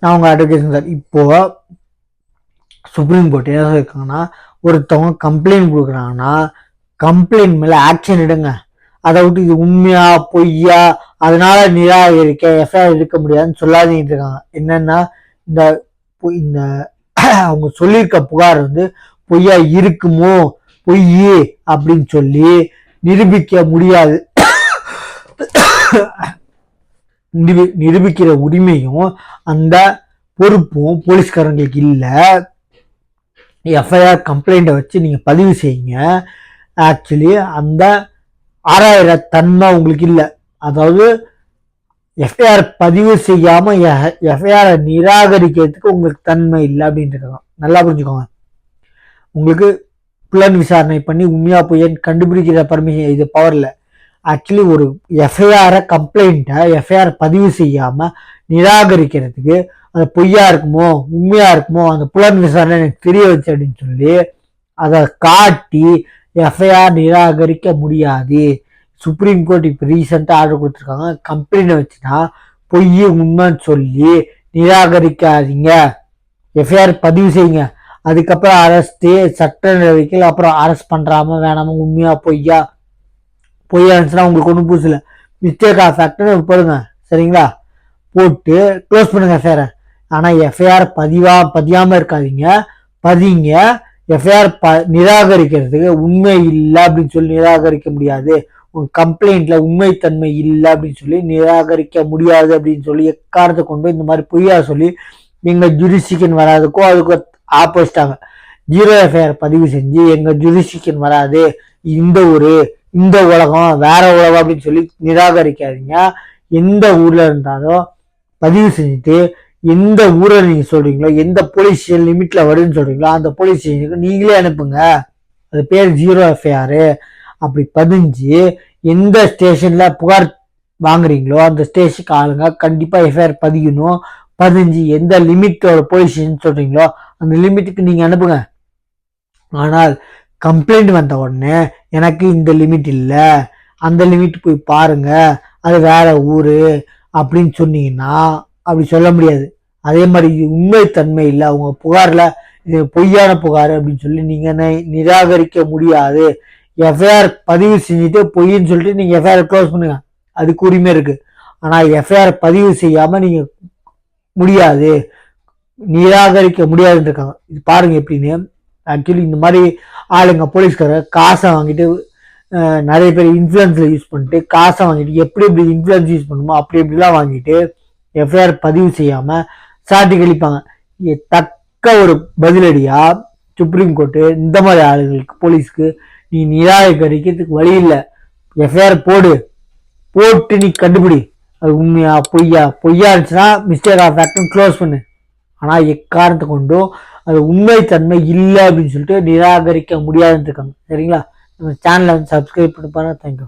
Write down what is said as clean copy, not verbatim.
நான் உங்கள் advocate sir. இப்போது சுப்ரீம் கோர்ட் என்ன சொல்லியிருக்காங்கன்னா, ஒருத்தவங்க கம்ப்ளைண்ட் கொடுக்குறாங்கன்னா கம்ப்ளைண்ட் மேலே ஆக்ஷன் எடுங்க. அதை விட்டு இது உண்மையா பொய்யா அதனால நிராகரிக்க எஃப்ஐஆர் எடுக்க முடியாதுன்னு சொல்லாதீங்க இருக்காங்க. என்னன்னா இந்த இந்த அவங்க சொல்லியிருக்க புகார் பொய்யா இருக்குமோ பொய் அப்படின்னு சொல்லி நிரூபிக்க முடியாது. நிரூபிக்கிற உரிமையும் அந்த பொறுப்பும் போலீஸ்காரங்களுக்கு இல்லை. எஃப்ஐஆர் கம்ப்ளைண்ட்டை வச்சு நீங்கள் பதிவு செய்யுங்க. ஆக்சுவலி அந்த ஆராயிர தன்மை உங்களுக்கு இல்லை. அதாவது எஃப்ஐஆர் பதிவு செய்யாம எஃப்ஐஆரை நிராகரிக்கிறதுக்கு உங்களுக்கு தன்மை இல்லை அப்படின்ட்டு நல்லா புரிஞ்சுக்கோங்க. உங்களுக்கு புலன் விசாரணை பண்ணி உண்மையா பொய்யன்னு கண்டுபிடிக்கிற பர்மிஷன் இது பவர்ல. ஆக்சுவலி ஒரு எஃப்ஐஆரை கம்ப்ளைண்ட்டை எஃப்ஐஆர் பதிவு செய்யாம நிராகரிக்கிறதுக்கு அது பொய்யா இருக்குமோ உண்மையா இருக்குமோ அந்த புலன் விசாரணை எனக்கு தெரிய வச்சு அப்படின்னு சொல்லி அதை காட்டி எஃப்ஐஆர் நிராகரிக்க முடியாது. சுப்ரீம் கோர்ட் இப்போ ரீசெண்டாக ஆர்டர் கொடுத்துருக்காங்க. கம்ப்ளைண்ட் வச்சுன்னா பொய் உண்மைன்னு சொல்லி நிராகரிக்காதீங்க, எஃப்ஐஆர் பதிவு செய்யுங்க. அதுக்கப்புறம் அரெஸ்ட்டு சட்ட நடவடிக்கைகள் அப்புறம் அரெஸ்ட் பண்ணுறாம வேணாம உண்மையா பொய்யா இருந்துச்சுன்னா உங்களுக்கு ஒன்றும் புதுசு இல்லை. மிஸ்டேக் ஆஃப் ஃபேக்ட்னு போடுங்க சரிங்களா, போட்டு க்ளோஸ் பண்ணுங்க எஃப்ஐஆரை. ஆனால் எஃப்ஐஆர் பதியாமல் இருக்காதீங்க, பதிங்க. எஃப்ஐஆர் நிராகரிக்கிறதுக்கு உண்மை இல்லை அப்படின்னு சொல்லி நிராகரிக்க முடியாது. உங்க கம்ப்ளைண்ட்ல உண்மைத்தன்மை இல்லை அப்படின்னு சொல்லி நிராகரிக்க முடியாது அப்படின்னு சொல்லி எக்காரத்தை கொண்டு இந்த மாதிரி பொய்யா சொல்லி எங்க ஜுடிஷியன் வராதுக்கோ அதுக்கு ஆப்போசிட்டாங்க 0 எஃப்ஐஆர் பதிவு செஞ்சு எங்க ஜுடிஷியன் வராது, இந்த உலகம் வேற உலகம் அப்படின்னு சொல்லி நிராகரிக்காதீங்க. எந்த ஊர்ல இருந்தாலும் பதிவு செஞ்சுட்டு எந்த ஊரை நீங்க சொல்றீங்களோ எந்த போலீஸ் ஸ்டேஷன் லிமிட்ல வருதுன்னு சொல்றீங்களோ அந்த போலீஸ் ஸ்டேஷனுக்கு நீங்களே அனுப்புங்க. அது பேர் 0 எஃப்ஐஆர். அப்படி பதிஞ்சு எந்த ஸ்டேஷன்ல புகார் வாங்குறீங்களோ அந்த ஸ்டேஷனுக்கு ஆளுங்க கண்டிப்பா எஃப்ஐஆர் பதிக்கணும். பதிஞ்சு எந்த லிமிட்டோட போலீஸ் ஸ்டேஷன் சொல்றீங்களோ அந்த லிமிட்டுக்கு நீங்க அனுப்புங்க. ஆனால் கம்ப்ளைண்ட் வந்த உடனே எனக்கு இந்த லிமிட் இல்லை அந்த லிமிட் போய் பாருங்க அது வேற ஊரு அப்படின்னு சொன்னீங்கன்னா அப்படி சொல்ல முடியாது. அதே மாதிரி உண்மைத்தன்மை இல்லை, அவங்க புகார்ல இது பொய்யான புகார் அப்படின்னு சொல்லி நீங்க நிராகரிக்க முடியாது. எஃப்ஐஆர் பதிவு செஞ்சுட்டு பொய்ன்னு சொல்லிட்டு நீங்க எஃப்ஐஆர் க்ளோஸ் பண்ணுங்க, அதுக்கு உரிமை இருக்கு. ஆனா எஃப்ஐஆர் பதிவு செய்யாம நீங்க முடியாது, நிராகரிக்க முடியாதுன்னு இருக்காங்க. இது பாருங்க எப்படின்னு. ஆக்சுவலி இந்த மாதிரி ஆளுங்க போலீஸ்கார காசை வாங்கிட்டு நிறைய பேர் இன்ஃப்ளூயன்ஸ்ல யூஸ் பண்ணிட்டு காசை வாங்கிட்டு எப்படி இன்ஃப்ளூயன்ஸ் யூஸ் பண்ணுமோ அப்படி எப்படிலாம் வாங்கிட்டு எஃப்ஐஆர் பதிவு செய்யாம சாட்டி கழிப்பாங்க. தக்க ஒரு பதிலடியா சுப்ரீம் கோர்ட்டு இந்த மாதிரி ஆளுங்களுக்கு போலீஸ்க்கு நீ நிராகரிக்கிறதுக்கு வழி இல்லை, எஃப்ஐஆர் போட்டு நீ கண்டுபிடி அது உண்மையா பொய்யா இருந்துச்சுன்னா மிஸ்டேக் ஆஃப் ஃபேக்ட்னு க்ளோஸ் பண்ணு. ஆனா எக்காரணத்தை கொண்டும் அது உண்மைத்தன்மை இல்லை அப்படின்னு சொல்லிட்டு நிராகரிக்க முடியாதுன்னு இருக்காங்க சரிங்களா. நம்ம சேனலை சப்ஸ்கிரைப் பண்ணி பாருங்க. தேங்க்யூ.